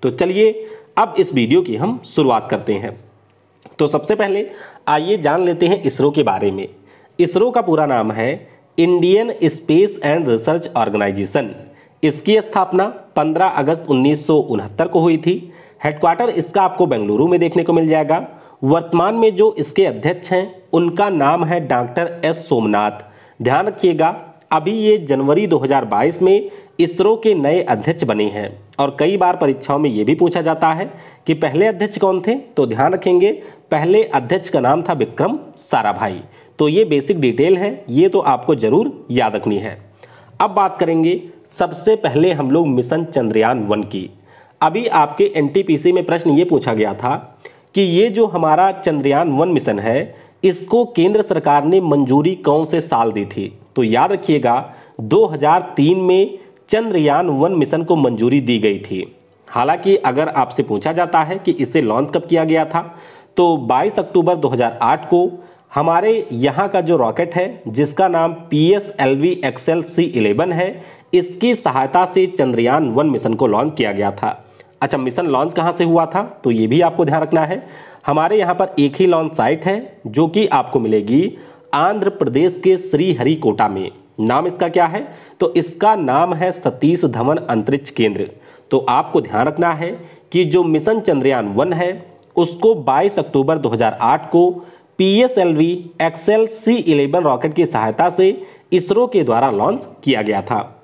तो चलिए अब इस वीडियो की हम शुरुआत करते हैं। तो सबसे पहले आइए जान लेते हैं इसरो के बारे में। इसरो का पूरा नाम है Indian space and research organisation. इसकी स्थापना 15 अगस्त 1969 को हुई थी। हेडक्वार्टर इसका आपको बेंगलुरु में देखने को मिल जाएगा। वर्तमान में जो इसके अध्यक्ष हैं उनका नाम है डॉक्टर एस सोमनाथ। ध्यान रखिएगा, अभी ये जनवरी 2022 में इसरो के नए अध्यक्ष बने हैं और कई बार परीक्षाओं में ये भी पूछा जाता है कि पहले अध्यक्ष कौन थे। तो ध्यान रखेंगे, पहले अध्यक्ष का नाम था विक्रम साराभाई। तो ये बेसिक डिटेल है, ये तो आपको जरूर याद रखनी है। अब बात करेंगे सबसे पहले हम लोग मिशन चंद्रयान 1 की। अभी आपके एनटीपीसी में प्रश्न ये पूछा गया था कि ये जो हमारा चंद्रयान 1 मिशन है इसको केंद्र सरकार ने मंजूरी कौन से साल दी थी। तो याद रखिएगा 2003 में चंद्रयान 1 मिशन को मंजूरी दी गई थी। हालांकि अगर आपसे पूछा जाता है कि इसे लॉन्च कब किया गया था तो 22 अक्टूबर 2008 को हमारे यहाँ का जो रॉकेट है जिसका नाम PSLV XL-C11 है, इसकी सहायता से चंद्रयान 1 मिशन को लॉन्च किया गया था। अच्छा, मिशन लॉन्च कहाँ से हुआ था तो ये भी आपको ध्यान रखना है। हमारे यहाँ पर एक ही लॉन्च साइट है जो कि आपको मिलेगी आंध्र प्रदेश के श्रीहरिकोटा में। नाम इसका क्या है तो इसका नाम है सतीश धवन अंतरिक्ष केंद्र। तो आपको ध्यान रखना है कि जो मिशन चंद्रयान 1 है उसको 22 अक्टूबर 2008 को PSLV XL-C11 रॉकेट की सहायता से इसरो के द्वारा लॉन्च किया गया था।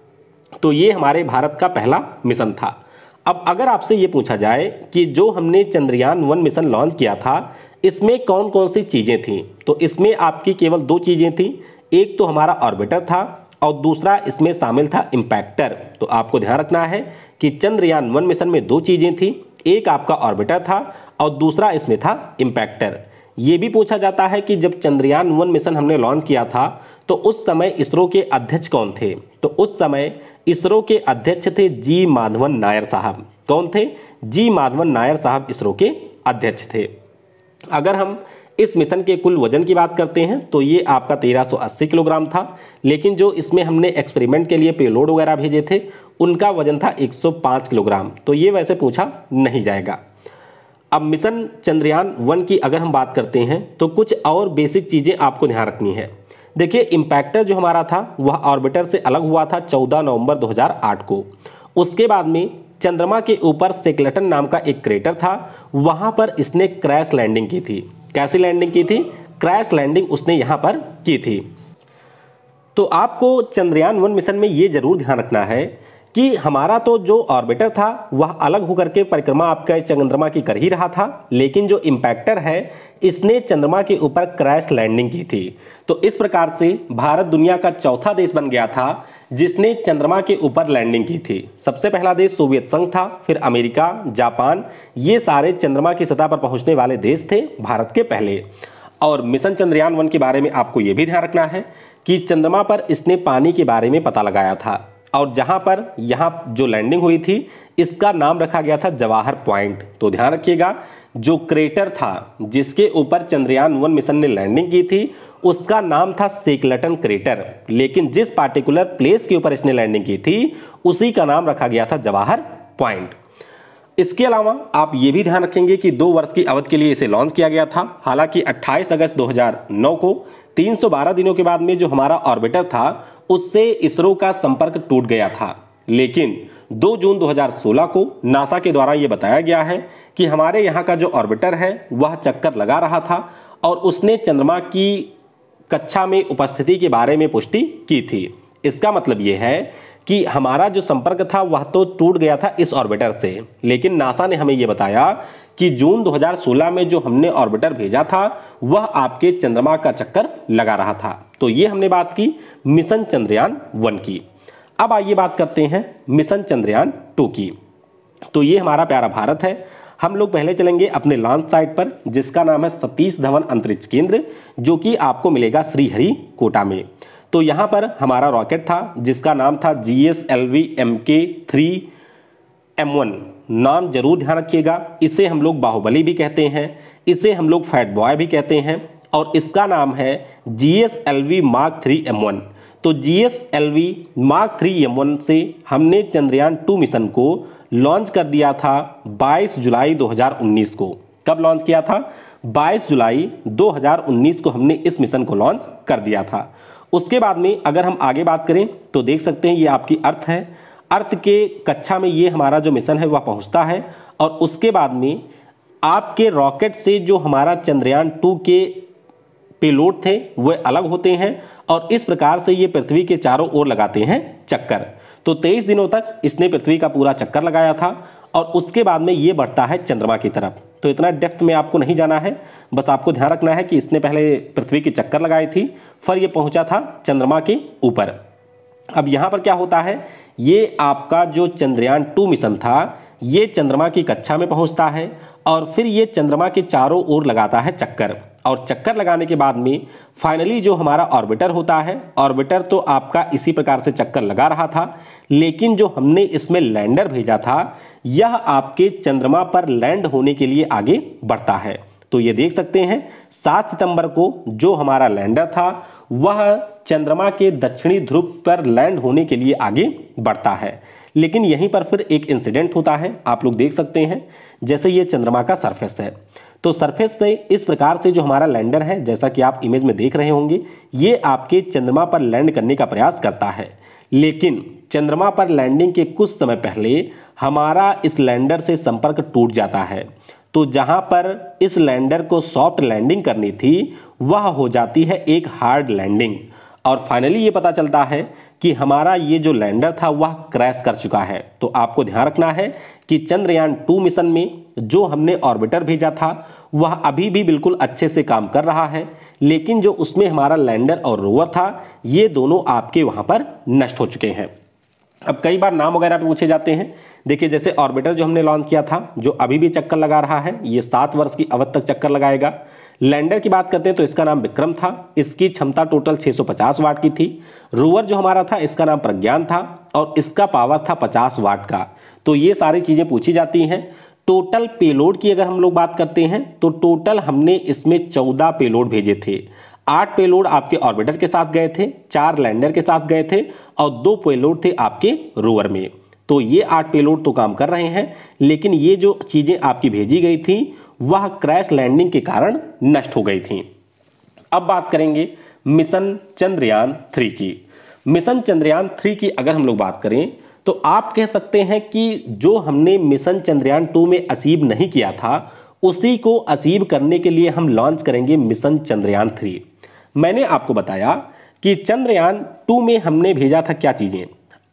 तो ये हमारे भारत का पहला मिशन था। अब अगर आपसे ये पूछा जाए कि जो हमने चंद्रयान 1 मिशन लॉन्च किया था इसमें कौन कौन सी चीज़ें थीं, तो इसमें आपकी केवल 2 चीज़ें थीं। एक तो हमारा ऑर्बिटर था और दूसरा इसमें शामिल था इम्पैक्टर। तो आपको ध्यान रखना है कि चंद्रयान 1 मिशन में 2 चीज़ें थीं, एक आपका ऑर्बिटर था और दूसरा इसमें था इम्पैक्टर। ये भी पूछा जाता है कि जब चंद्रयान 1 मिशन हमने लॉन्च किया था तो उस समय इसरो के अध्यक्ष कौन थे। तो उस समय इसरो के अध्यक्ष थे जी माधवन नायर साहब। कौन थे? जी माधवन नायर साहब इसरो के अध्यक्ष थे। अगर हम इस मिशन के कुल वजन की बात करते हैं तो ये आपका 1380 किलोग्राम था, लेकिन जो इसमें हमने एक्सपेरिमेंट के लिए पेलोड वगैरह भेजे थे उनका वजन था 105 किलोग्राम। तो ये वैसे पूछा नहीं जाएगा। अब मिशन चंद्रयान 1 की अगर हम बात करते हैं तो कुछ और बेसिक चीज़ें आपको ध्यान रखनी है। देखिए, इम्पैक्टर जो हमारा था वह ऑर्बिटर से अलग हुआ था 14 नवंबर 2008 को। उसके बाद में चंद्रमा के ऊपर सेकलटन नाम का एक क्रेटर था, वहां पर इसने क्रैश लैंडिंग की थी। कैसी लैंडिंग की थी? क्रैश लैंडिंग उसने यहां पर की थी। तो आपको चंद्रयान 1 मिशन में ये जरूर ध्यान रखना है कि हमारा तो जो ऑर्बिटर था वह अलग होकर के परिक्रमा आपका चंद्रमा की कर ही रहा था, लेकिन जो इम्पैक्टर है इसने चंद्रमा के ऊपर क्रैश लैंडिंग की थी। तो इस प्रकार से भारत दुनिया का चौथा देश बन गया था जिसने चंद्रमा के ऊपर लैंडिंग की थी। सबसे पहला देश सोवियत संघ था, फिर अमेरिका, जापान, ये सारे चंद्रमा की सतह पर पहुंचने वाले देश थे भारत के पहले। और मिशन चंद्रयान 1 के बारे में आपको ये भी ध्यान रखना है कि चंद्रमा पर इसने पानी के बारे में पता लगाया था और जहां पर यहाँ जो लैंडिंग हुई थी इसका नाम रखा गया था जवाहर पॉइंट। तो ध्यान रखिएगा, जो क्रेटर था जिसके ऊपर चंद्रयान 1 मिशन ने लैंडिंग की थी उसका नाम था सेकलटन क्रेटर, लेकिन जिस पार्टिकुलर प्लेस के ऊपर इसने लैंडिंग की थी उसी का नाम रखा गया था जवाहर पॉइंट। इसके अलावा आप ये भी ध्यान रखेंगे कि 2 वर्ष की अवधि के लिए इसे लॉन्च किया गया था। हालांकि 28 अगस्त 2009 को 312 दिनों के बाद में जो हमारा ऑर्बिटर था उससे इसरो का संपर्क टूट गया था, लेकिन 2 जून 2016 को नासा के द्वारा यह बताया गया है कि हमारे यहाँ का जो ऑर्बिटर है वह चक्कर लगा रहा था और उसने चंद्रमा की कक्षा में उपस्थिति के बारे में पुष्टि की थी। इसका मतलब यह है कि हमारा जो संपर्क था वह तो टूट गया था इस ऑर्बिटर से, लेकिन नासा ने हमें यह बताया कि जून 2016 में जो हमने ऑर्बिटर भेजा था वह आपके चंद्रमा का चक्कर लगा रहा था। तो ये हमने बात की मिशन चंद्रयान 1 की। अब आइए बात करते हैं मिशन चंद्रयान 2 की। तो ये हमारा प्यारा भारत है। हम लोग पहले चलेंगे अपने लॉन्च साइट पर जिसका नाम है सतीश धवन अंतरिक्ष केंद्र, जो कि आपको मिलेगा श्रीहरिकोटा में। तो यहाँ पर हमारा रॉकेट था जिसका नाम था GSLV MK3M1। नाम जरूर ध्यान रखिएगा, इसे हम लोग बाहुबली भी कहते हैं, इसे हम लोग फैट बॉय भी कहते हैं, और इसका नाम है GSLV Mark 3 M1। तो GSLV Mark 3 M1 से हमने चंद्रयान 2 मिशन को लॉन्च कर दिया था 22 जुलाई 2019 को। कब लॉन्च किया था? 22 जुलाई 2019 को हमने इस मिशन को लॉन्च कर दिया था। उसके बाद में अगर हम आगे बात करें तो देख सकते हैं ये आपकी अर्थ है। अर्थ के कक्षा में ये हमारा जो मिशन है वह पहुंचता है और उसके बाद में आपके रॉकेट से जो हमारा चंद्रयान 2 के पेलोड थे वह अलग होते हैं और इस प्रकार से ये पृथ्वी के चारों ओर लगाते हैं चक्कर। तो 23 दिनों तक इसने पृथ्वी का पूरा चक्कर लगाया था और उसके बाद में ये बढ़ता है चंद्रमा की तरफ। तो इतना डेप्थ में आपको नहीं जाना है, बस आपको ध्यान रखना है कि इसने पहले पृथ्वी की चक्कर लगाई थी, फिर ये पहुंचा था चंद्रमा के ऊपर। अब यहाँ पर क्या होता है, ये आपका जो चंद्रयान 2 मिशन था ये चंद्रमा की कक्षा में पहुंचता है और फिर ये चंद्रमा के चारों ओर लगाता है चक्कर और चक्कर लगाने के बाद में फाइनली जो हमारा ऑर्बिटर होता है, ऑर्बिटर तो आपका इसी प्रकार से चक्कर लगा रहा था, लेकिन जो हमने इसमें लैंडर भेजा था यह आपके चंद्रमा पर लैंड होने के लिए आगे बढ़ता है। तो ये देख सकते हैं 7 सितंबर को जो हमारा लैंडर था वह चंद्रमा के दक्षिणी ध्रुव पर लैंड होने के लिए आगे बढ़ता है। लेकिन यहीं पर फिर एक इंसिडेंट होता है, आप लोग देख सकते हैं। जैसे ये चंद्रमा का सरफेस है, तो सरफेस पे इस प्रकार से जो हमारा लैंडर है, जैसा कि आप इमेज में देख रहे होंगे, ये आपके चंद्रमा पर लैंड करने का प्रयास करता है। लेकिन चंद्रमा पर लैंडिंग के कुछ समय पहले हमारा इस लैंडर से संपर्क टूट जाता है। तो जहां पर इस लैंडर को सॉफ्ट लैंडिंग करनी थी वह हो जाती है एक हार्ड लैंडिंग और फाइनली ये पता चलता है कि हमारा ये जो लैंडर था वह क्रैश कर चुका है। तो आपको ध्यान रखना है कि चंद्रयान 2 मिशन में जो हमने ऑर्बिटर भेजा था वह अभी भी बिल्कुल अच्छे से काम कर रहा है, लेकिन जो उसमें हमारा लैंडर और रोवर था ये दोनों आपके वहां पर नष्ट हो चुके हैं। अब कई बार नाम वगैरह पे पूछे जाते हैं। देखिए जैसे ऑर्बिटर जो हमने लॉन्च किया था जो अभी भी चक्कर लगा रहा है, ये 7 वर्ष की अवधि तक चक्कर लगाएगा। लैंडर की बात करते हैं तो इसका नाम विक्रम था, इसकी क्षमता टोटल 650 वाट की थी। रोवर जो हमारा था इसका नाम प्रज्ञान था और इसका पावर था 50 वाट का। तो ये सारी चीज़ें पूछी जाती हैं। टोटल पेलोड की अगर हम लोग बात करते हैं तो टोटल हमने इसमें 14 पेलोड भेजे थे। 8 पेलोड आपके ऑर्बिटर के साथ गए थे, 4 लैंडर के साथ गए थे और 2 पेलोड थे आपके रोवर में। तो ये 8 पेलोड तो काम कर रहे हैं, लेकिन ये जो चीज़ें आपकी भेजी गई थी वह क्रैश लैंडिंग के कारण नष्ट हो गई थी। अब बात करेंगे मिशन चंद्रयान 3 की। मिशन चंद्रयान 3 की अगर हम लोग बात करें तो आप कह सकते हैं कि जो हमने मिशन चंद्रयान 2 में अचीव नहीं किया था उसी को अचीव करने के लिए हम लॉन्च करेंगे मिशन चंद्रयान 3। मैंने आपको बताया कि चंद्रयान 2 में हमने भेजा था क्या चीज़ें,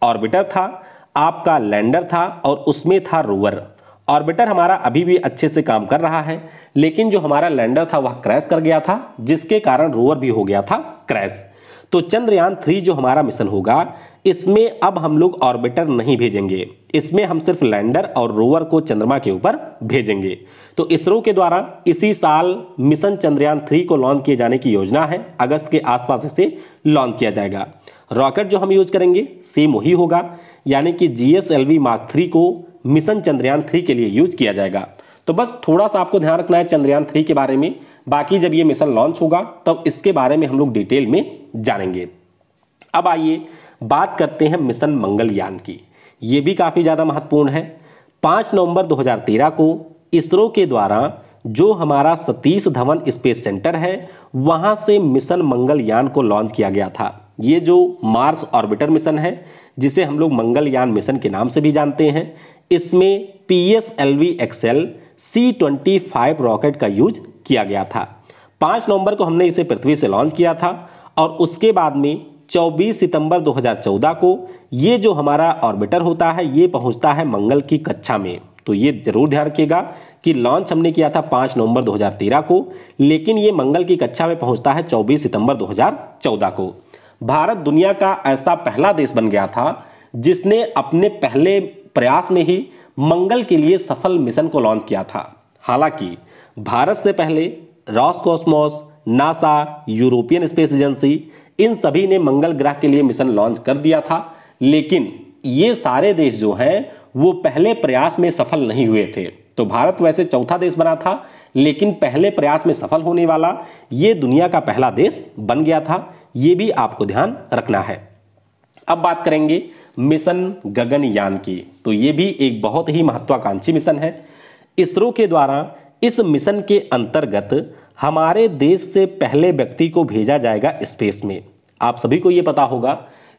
ऑर्बिटर था, आपका लैंडर था और उसमें था रोवर। ऑर्बिटर हमारा अभी भी अच्छे से काम कर रहा है, लेकिन जो हमारा लैंडर था वह क्रैश कर गया था, जिसके कारण रोवर भी हो गया था क्रैश। तो चंद्रयान 3 जो हमारा मिशन होगा इसमें अब हम लोग ऑर्बिटर नहीं भेजेंगे, इसमें हम सिर्फ लैंडर और रोवर को चंद्रमा के ऊपर भेजेंगे। तो इसरो के द्वारा इसी साल मिशन चंद्रयान 3 को लॉन्च किए जाने की योजना है। अगस्त के आसपास इसे लॉन्च किया जाएगा। रॉकेट जो हम यूज करेंगे सेम वही होगा, यानी कि GSLV Mark 3 को मिशन चंद्रयान 3 के लिए यूज किया जाएगा। तो बस थोड़ा सा आपको ध्यान रखना है चंद्रयान 3 के बारे में। बाकी जब ये मिशन लॉन्च होगा तब इसके बारे में हम लोग डिटेल में जानेंगे। अब आइए बात करते हैं मिशन मंगलयान की। ये भी काफ़ी ज़्यादा महत्वपूर्ण है। 5 नवंबर 2013 को इसरो के द्वारा जो हमारा सतीश धवन स्पेस सेंटर है वहाँ से मिशन मंगलयान को लॉन्च किया गया था। ये जो मार्स ऑर्बिटर मिशन है जिसे हम लोग मंगलयान मिशन के नाम से भी जानते हैं, इसमें PSLV XL C-25 रॉकेट का यूज किया गया था। 5 नवंबर को हमने इसे पृथ्वी से लॉन्च किया था और उसके बाद में 24 सितंबर 2014 को ये जो हमारा ऑर्बिटर होता है ये पहुंचता है मंगल की कक्षा में। तो ये जरूर ध्यान रखिएगा कि लॉन्च हमने किया था 5 नवंबर 2013 को, लेकिन ये मंगल की कक्षा में पहुंचता है 24 सितंबर 2014 को। भारत दुनिया का ऐसा पहला देश बन गया था जिसने अपने पहले प्रयास में ही मंगल के लिए सफल मिशन को लॉन्च किया था। हालांकि भारत से पहले Roscosmos, NASA, European Space Agency, इन सभी ने मंगल ग्रह के लिए मिशन लॉन्च कर दिया था, लेकिन ये सारे देश जो हैं वो पहले प्रयास में सफल नहीं हुए थे। तो भारत वैसे चौथा देश बना था, लेकिन पहले प्रयास में सफल होने वाला ये दुनिया का पहला देश बन गया था। ये भी आपको ध्यान रखना है। अब बात करेंगे मिशन गगनयान की। तो ये भी एक बहुत ही महत्वाकांक्षी मिशन है। इसरो के द्वारा इस मिशन के अंतर्गत हमारे देश से पहले व्यक्ति को भेजा जाएगा स्पेस में। आप सभी को ये पता होगा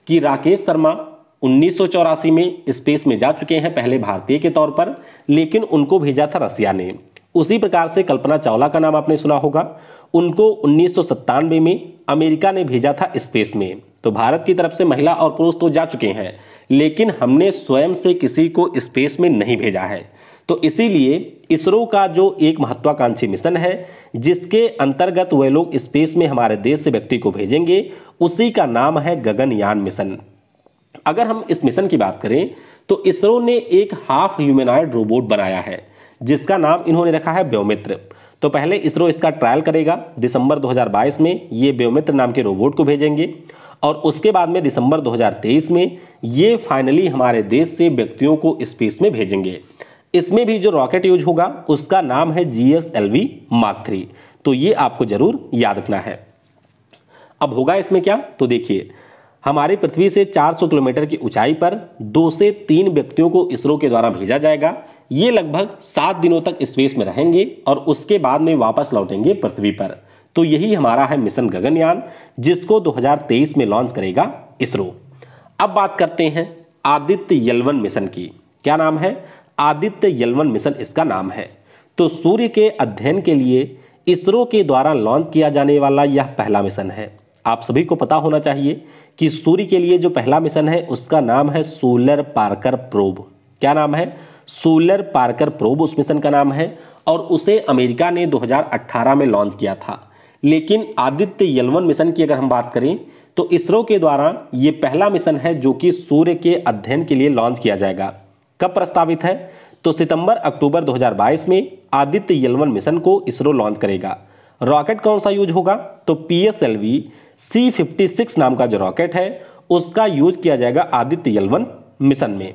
कि राकेश शर्मा 1984 में स्पेस में जा चुके हैं, पहले भारतीय के तौर पर, लेकिन उनको भेजा था रसिया ने। उसी प्रकार से कल्पना चावला का नाम आपने सुना होगा, उनको 1997 में अमेरिका ने भेजा था स्पेस में। तो भारत की तरफ से महिला और पुरुष तो जा चुके हैं, लेकिन हमने स्वयं से किसी को स्पेस में नहीं भेजा है। तो इसीलिए इसरो का जो एक महत्वाकांक्षी मिशन है जिसके अंतर्गत वे लोग स्पेस में हमारे देश से व्यक्ति को भेजेंगे, उसी का नाम है गगनयान मिशन। अगर हम इस मिशन की बात करें तो इसरो ने एक हाफ ह्यूमनॉइड रोबोट बनाया है जिसका नाम इन्होंने रखा है व्योमित्र। तो पहले इसरो इसका ट्रायल करेगा, दिसंबर 2022 में ये व्योमित्र नाम के रोबोट को भेजेंगे और उसके बाद में दिसंबर 2023 में ये फाइनली हमारे देश से व्यक्तियों को स्पेस में भेजेंगे। इसमें भी जो रॉकेट यूज होगा उसका नाम है GSLV Mark 3। तो ये आपको जरूर याद रखना है। अब होगा इसमें क्या, तो देखिए हमारी पृथ्वी से 400 किलोमीटर की ऊंचाई पर 2 से 3 व्यक्तियों को इसरो के द्वारा भेजा जाएगा। ये लगभग 7 दिनों तक स्पेस में रहेंगे और उसके बाद में वापस लौटेंगे पृथ्वी पर। तो यही हमारा है मिशन गगनयान, जिसको 2023 में लॉन्च करेगा इसरो। अब बात करते हैं आदित्य L1 मिशन की। क्या नाम है? आदित्य L1 मिशन इसका नाम है। तो सूर्य के अध्ययन के लिए इसरो के द्वारा लॉन्च किया जाने वाला यह पहला मिशन है। आप सभी को पता होना चाहिए कि सूर्य के लिए जो पहला मिशन है उसका नाम है सोलर पार्कर प्रोब। क्या नाम है? सोलर पार्कर प्रोब उस मिशन का नाम है और उसे अमेरिका ने 2018 में लॉन्च किया था। लेकिन आदित्य L1 मिशन की अगर हम बात करें तो इसरो के द्वारा ये पहला मिशन है जो कि सूर्य के अध्ययन के लिए लॉन्च किया जाएगा। कब प्रस्तावित है? तो सितंबर-अक्टूबर 2022 में आदित्य L1 मिशन को इसरो लॉन्च करेगा। रॉकेट कौन सा यूज होगा? तो PSLV C56 नाम का जो रॉकेट है उसका यूज किया जाएगा आदित्य L1 मिशन में।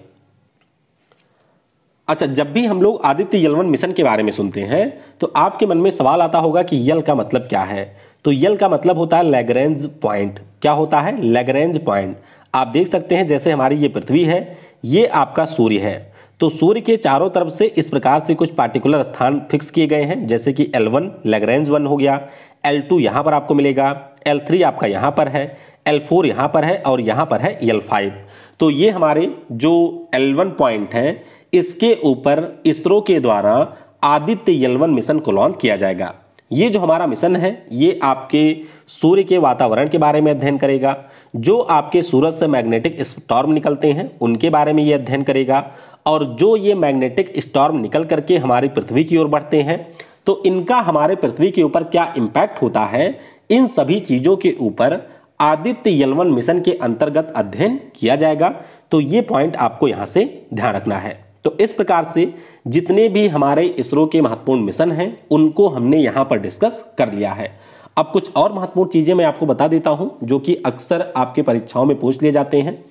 अच्छा, जब भी हम लोग आदित्य L1 मिशन के बारे में सुनते हैं तो आपके मन में सवाल आता होगा कि यल का मतलब क्या है। तो यल का मतलब होता है लैग्रेंज पॉइंट। क्या होता है? Lagrange point. आप देख सकते हैं जैसे हमारी ये पृथ्वी है, ये आपका सूर्य है। तो सूर्य के चारों तरफ से इस प्रकार से कुछ पार्टिकुलर स्थान फिक्स किए गए हैं, जैसे कि L1 लैग्रेंज 1 हो गया, L2 यहाँ पर आपको मिलेगा, L3 आपका यहाँ पर है, L4 यहाँ पर है और यहाँ पर है L5। तो ये हमारे जो L1 पॉइंट हैं इसके ऊपर इसरो के द्वारा आदित्य L1 मिशन को लॉन्च किया जाएगा। ये जो हमारा मिशन है ये आपके सूर्य के वातावरण के बारे में अध्ययन करेगा, जो आपके सूरज से मैग्नेटिक स्टॉर्म निकलते हैं उनके बारे में ये अध्ययन करेगा, और जो ये मैग्नेटिक स्टॉर्म निकल करके हमारी पृथ्वी की ओर बढ़ते हैं तो इनका हमारे पृथ्वी के ऊपर क्या इम्पैक्ट होता है, इन सभी चीज़ों के ऊपर आदित्य L1 मिशन के अंतर्गत अध्ययन किया जाएगा। तो ये पॉइंट आपको यहाँ से ध्यान रखना है। तो इस प्रकार से जितने भी हमारे इसरो के महत्वपूर्ण मिशन हैं उनको हमने यहाँ पर डिस्कस कर लिया है। अब कुछ और महत्वपूर्ण चीज़ें मैं आपको बता देता हूँ जो कि अक्सर आपके परीक्षाओं में पूछ लिए जाते हैं।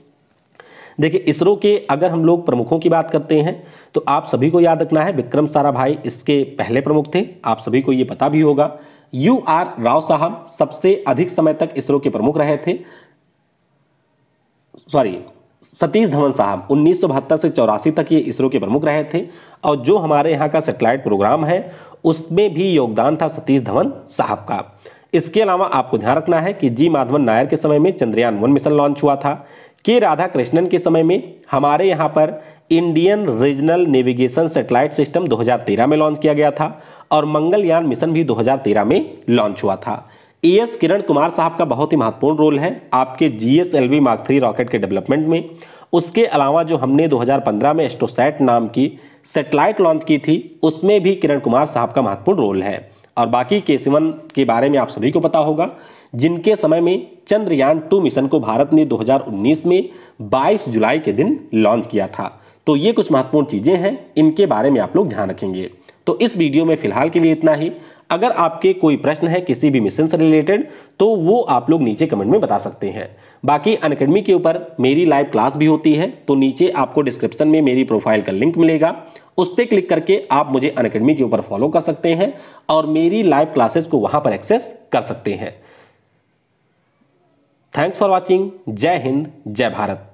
देखिए, इसरो के अगर हम लोग प्रमुखों की बात करते हैं तो आप सभी को याद रखना है विक्रम साराभाई इसके पहले प्रमुख थे। आप सभी को ये पता भी होगा। UR राव साहब सबसे अधिक समय तक इसरो के प्रमुख रहे थे। सतीश धवन साहब 1972 से 84 तक ये इसरो के प्रमुख रहे थे। और जो हमारे यहाँ का सैटेलाइट प्रोग्राम है उसमें भी योगदान था सतीश धवन साहब का। इसके अलावा आपको ध्यान रखना है कि G माधवन नायर के समय में चंद्रयान 1 मिशन लॉन्च हुआ था। के राधाकृष्णन के समय में हमारे यहाँ पर Indian regional navigation satellite system 2013 में लॉन्च किया गया था और मंगलयान मिशन भी 2013 में लॉन्च हुआ था। ES किरण कुमार साहब का बहुत ही महत्वपूर्ण रोल है आपके GSLV Mark 3 रॉकेट के डेवलपमेंट में। उसके अलावा जो हमने 2015 में एस्ट्रोसैट नाम की सैटेलाइट लॉन्च की थी उसमें भी किरण कुमार साहब का महत्वपूर्ण रोल है। और बाकी के के बारे में आप सभी को पता होगा, जिनके समय में चंद्रयान 2 मिशन को भारत ने 2019 में 22 जुलाई के दिन लॉन्च किया था। तो ये कुछ महत्वपूर्ण चीज़ें हैं, इनके बारे में आप लोग ध्यान रखेंगे। तो इस वीडियो में फिलहाल के लिए इतना ही। अगर आपके कोई प्रश्न है किसी भी मिशन से रिलेटेड तो वो आप लोग नीचे कमेंट में बता सकते हैं। बाकी अनअकैडमी के ऊपर मेरी लाइव क्लास भी होती है, तो नीचे आपको डिस्क्रिप्शन में मेरी प्रोफाइल का लिंक मिलेगा, उस पर क्लिक करके आप मुझे अनअकैडमी के ऊपर फॉलो कर सकते हैं और मेरी लाइव क्लासेस को वहां पर एक्सेस कर सकते हैं। Thanks for watching. जय हिंद, जय भारत।